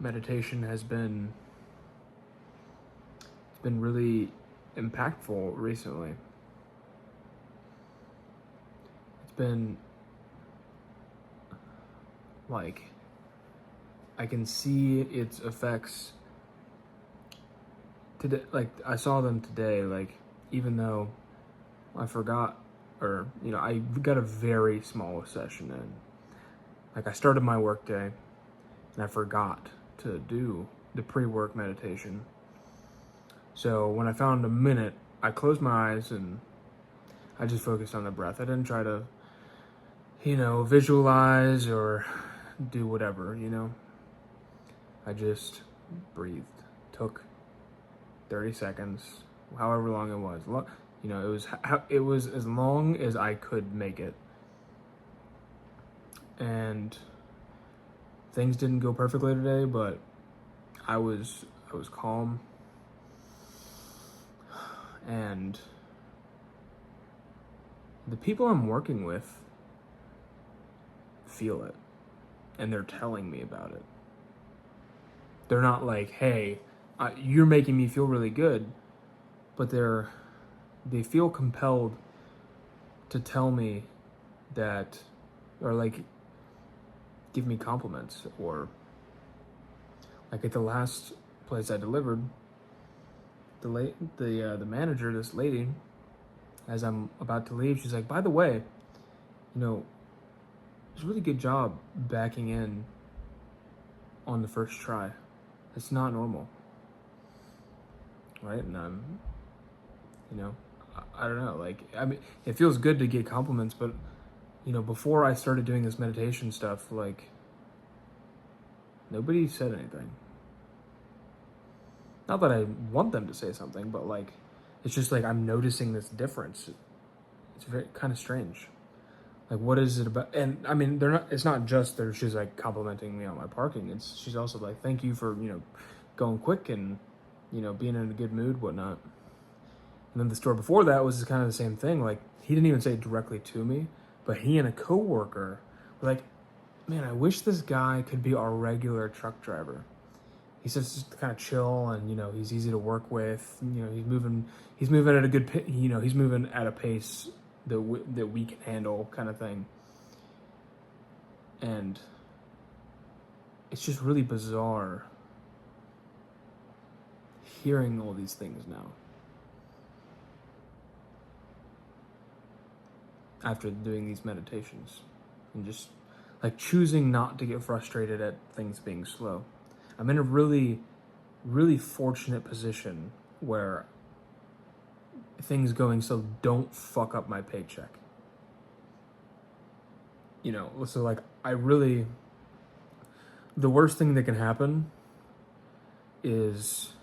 meditation has been it's been really impactful recently. It's been like I can see its effects today. Like I saw them today. Like even though I forgot, or I got a very small session in. Like I started my work day, and I forgot to do the pre-work meditation. So when I found a minute, I closed my eyes and I just focused on the breath. I didn't try to, visualize or do whatever. I just breathed. Took 30 seconds, however long it was. It was as long as I could make it. And things didn't go perfectly today, but I was calm, and the people I'm working with feel it, and they're telling me about it. They're not like, "Hey, you're making me feel really good," but they feel compelled to tell me that, or like give me compliments, or like at the last place I delivered, the manager, this lady, as I'm about to leave, she's like, "By the way, it's a really good job backing in on the first try. It's not normal." Right? And I don't know, like, I mean, it feels good to get compliments, but, before I started doing this meditation stuff, like, nobody said anything. Not that I want them to say something, but, like, it's just like I'm noticing this difference. It's very kind of strange. Like, what is it about? And I mean, it's not just that she's like complimenting me on my parking. She's also like, "Thank you for, going quick and, being in a good mood, whatnot." And then the store before that was kind of the same thing. Like, he didn't even say it directly to me, but he and a coworker were like, "Man, I wish this guy could be our regular truck driver. He's just kind of chill, and he's easy to work with. He's moving at a good, he's moving at a pace that we can handle, kind of thing." And it's just really bizarre hearing all these things now after doing these meditations, and just like choosing not to get frustrated at things being slow. I'm in a really, really fortunate position where things going slow don't fuck up my paycheck. So like the worst thing that can happen is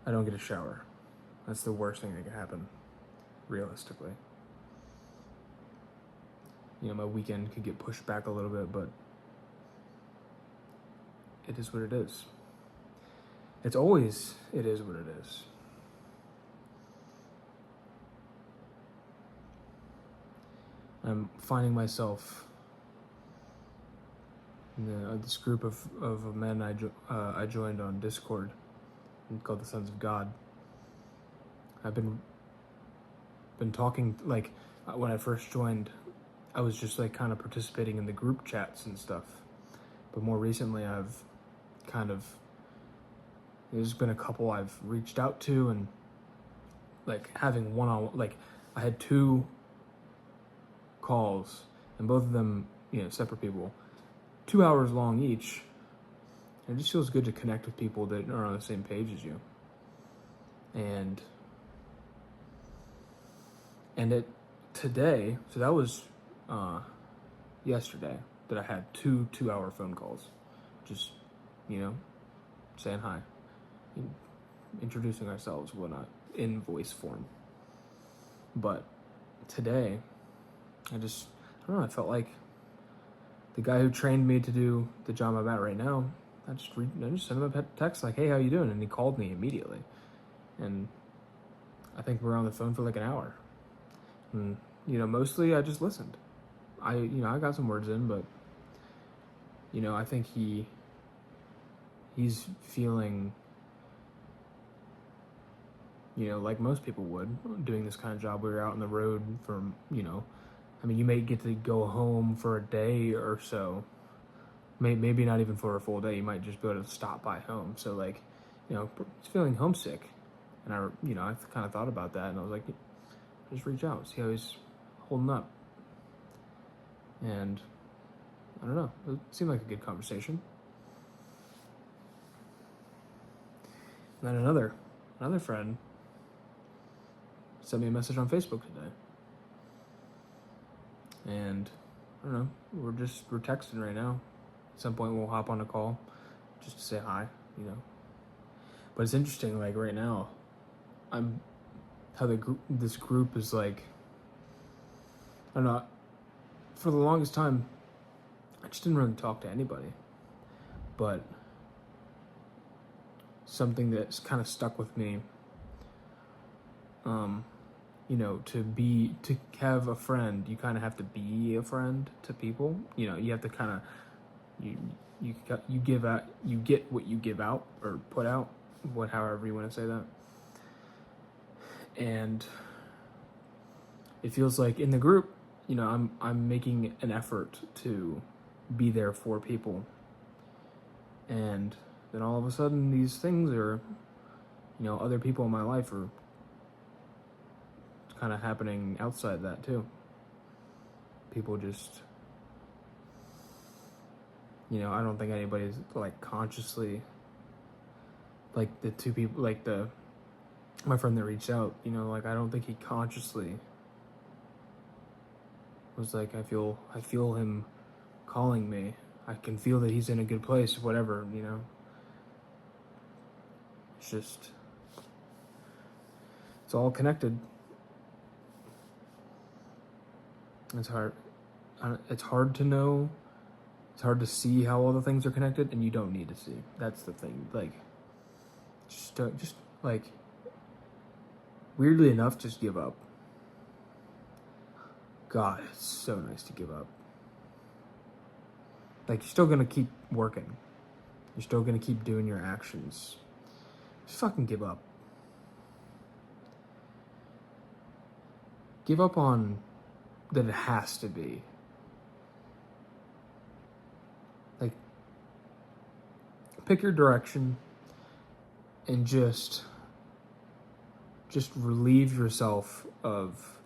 I don't get a shower. That's the worst thing that can happen, realistically. My weekend could get pushed back a little bit, but it is what it is. It is what it is. I'm finding myself in this group of men I joined on Discord called the Sons of God. I've been talking, like, when I first joined, I was just like kind of participating in the group chats and stuff. But more recently, there's been a couple I've reached out to, and like having one-on-one, like I had 2 calls, and both of them, separate people, 2 hours long each. And it just feels good to connect with people that are on the same page as you. And today, so that was yesterday, that I had 2 2-hour phone calls, just saying hi, introducing ourselves, whatnot, in voice form. But today, I don't know, I felt like the guy who trained me to do the job I'm at right now, I just sent him a text like, "Hey, how you doing?" And he called me immediately. And I think we were on the phone for like an hour. And, mostly I just listened. I got some words in, but, I think he he's feeling, like most people would, doing this kind of job where you're out on the road for, I mean, you may get to go home for a day or so. Maybe not even for a full day. You might just be able to stop by home. So, like, he's feeling homesick. And I kind of thought about that, and I was like, just reach out, see how he's holding up. And I don't know, it seemed like a good conversation. And then another friend sent me a message on Facebook today. And I don't know, we're texting right now. At some point we'll hop on a call just to say hi, But it's interesting, like right now, this group is like, I don't know, for the longest time, I just didn't really talk to anybody. But something that's kind of stuck with me, to have a friend, you kind of have to be a friend to people. You have to kind of, you give out, you get what you give out or put out, however you want to say that. And it feels like in the group, I'm making an effort to be there for people. And then all of a sudden these things are, other people in my life are kind of happening outside that too. People just, I don't think anybody's like consciously, like the two people, like my friend that reached out, like I don't think he consciously was like, I feel him calling me. I can feel that he's in a good place, whatever, It's just, it's all connected. It's hard. It's hard to know. It's hard to see how all the things are connected, and you don't need to see. That's the thing. Like, just like, weirdly enough, just give up. God, it's so nice to give up. Like, you're still gonna keep working. You're still gonna keep doing your actions. Just fucking give up. Give up on that it has to be. Like, pick your direction and just relieve yourself of,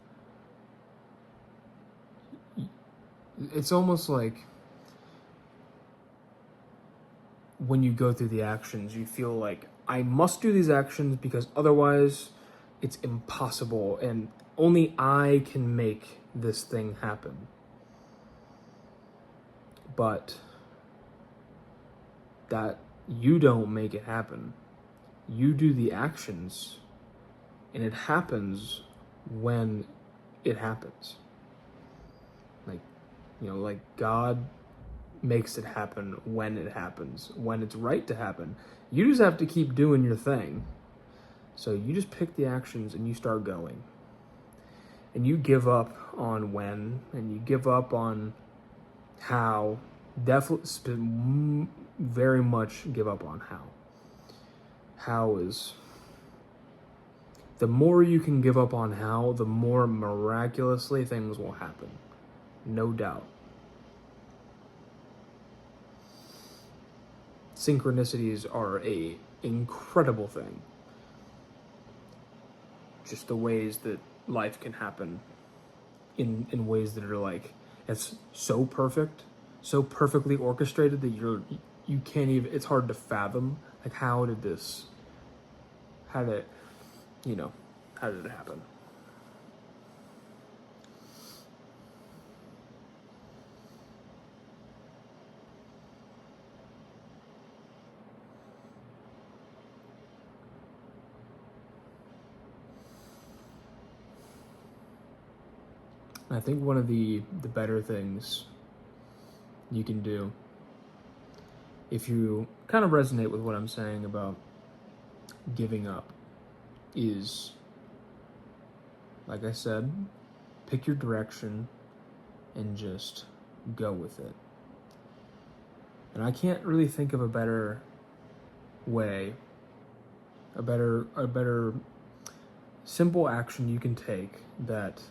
it's almost like when you go through the actions, you feel like, I must do these actions because otherwise it's impossible and only I can make this thing happen. But that you don't make it happen. You do the actions, and it happens when it happens. Like God makes it happen when it happens, when it's right to happen. You just have to keep doing your thing. So you just pick the actions and you start going. And you give up on when, and you give up on how. Definitely, very much give up on how. How is, the more you can give up on how, the more miraculously things will happen. No doubt. Synchronicities are a incredible thing. Just the ways that life can happen in ways that are like, it's so perfect, so perfectly orchestrated that you can't even, it's hard to fathom, like how did it happen? I think one of the better things you can do, if you kind of resonate with what I'm saying about giving up, is, like I said, pick your direction and just go with it. And I can't really think of a better way, a better simple action you can take that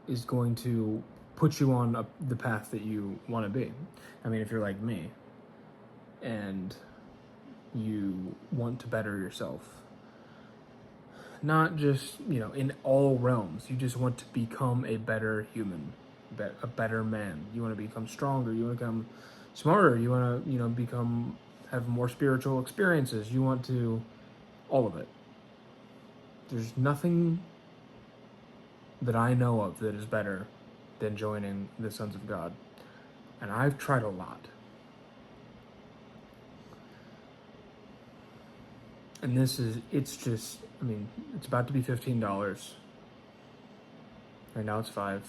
is going to put you on the path that you want to be. I mean, if you're like me and you want to better yourself, not just, in all realms, you just want to become a better human, a better man. You want to become stronger. You want to become smarter. You want to, have more spiritual experiences. You want to, all of it. There's nothing that I know of that is better than joining the Sons of God. And I've tried a lot. And it's about to be $15. Right now it's $5.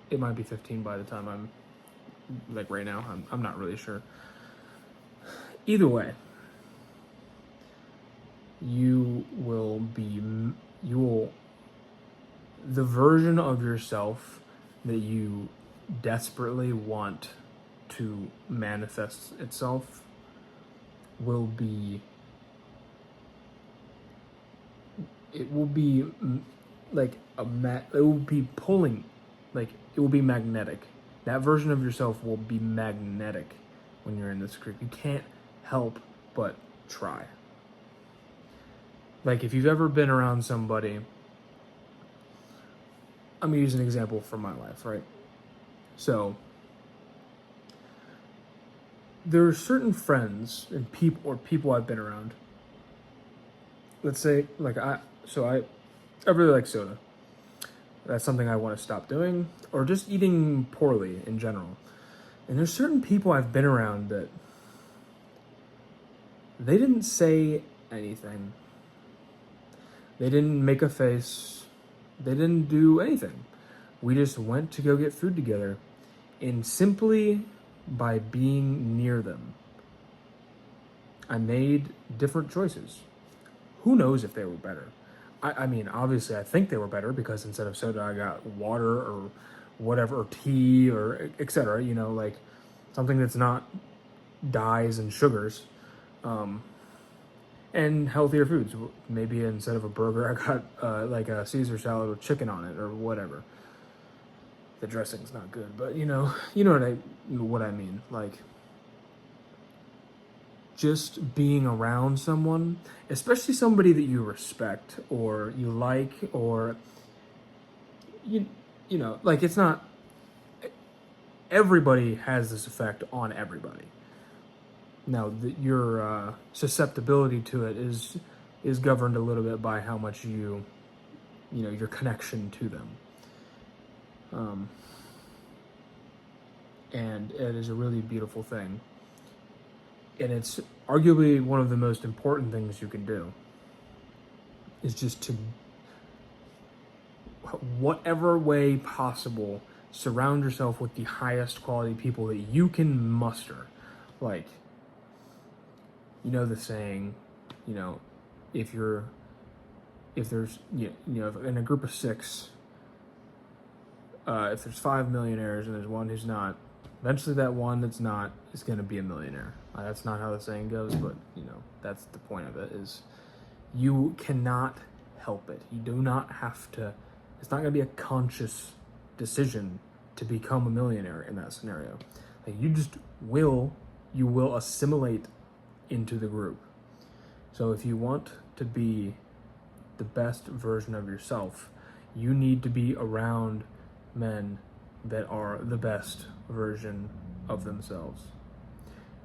It might be $15 by the time right now. I'm not really sure. Either way, the version of yourself that you desperately want to manifest itself will be magnetic. That version of yourself will be magnetic when you're in this group. You can't help but try. Like, if you've ever been around somebody, I'm gonna use an example from my life, right? So there are certain friends and people I've been around. Let's say, I really like soda. That's something I want to stop doing, or just eating poorly in general. And there's certain people I've been around that they didn't say anything. They didn't make a face. They didn't do anything. We just went to go get food together, and simply by being near them, I made different choices. Who knows if they were better? I mean, obviously, I think they were better because instead of soda, I got water or whatever, or tea, or etc. Something that's not dyes and sugars, and healthier foods. Maybe instead of a burger, I got a Caesar salad with chicken on it or whatever. The dressing's not good, but you know what I mean. Just being around someone, especially somebody that you respect or you like, or it's not everybody has this effect on everybody. Now, your susceptibility to it is governed a little bit by how much your connection to them. And it is a really beautiful thing. And it's arguably one of the most important things you can do, is just to, whatever way possible, surround yourself with the highest quality people that you can muster. The saying, if there's, in a group of 6, if there's 5 millionaires and there's one who's not, eventually that one that's not is going to be a millionaire. That's not how the saying goes, but that's the point of it, is you cannot help it. You do not have to, it's not going to be a conscious decision to become a millionaire in that scenario. You will assimilate into the group. So if you want to be the best version of yourself, you need to be around men that are the best version of themselves.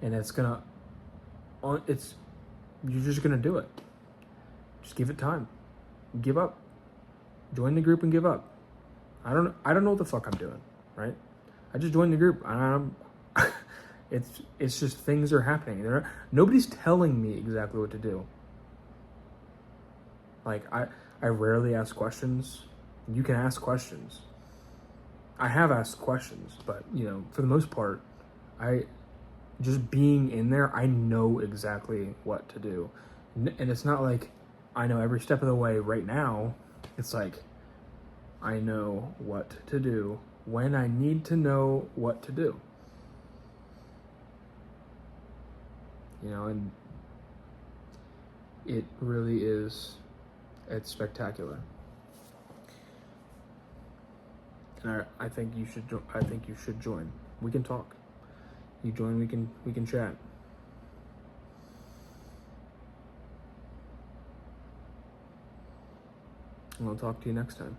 And you're just gonna do it. Just give it time. Give up. Join the group and give up. I don't know what the fuck I'm doing, right? I just joined the group, and it's just, things are happening. Nobody's telling me exactly what to do. I rarely ask questions. You can ask questions. I have asked questions, but for the most part, just being in there, I know exactly what to do. And it's not like I know every step of the way right now. It's like I know what to do when I need to know what to do. you know, and it really is, it's spectacular. And I think you should. I think you should join. We can talk. You join. We can chat. And I'll talk to you next time.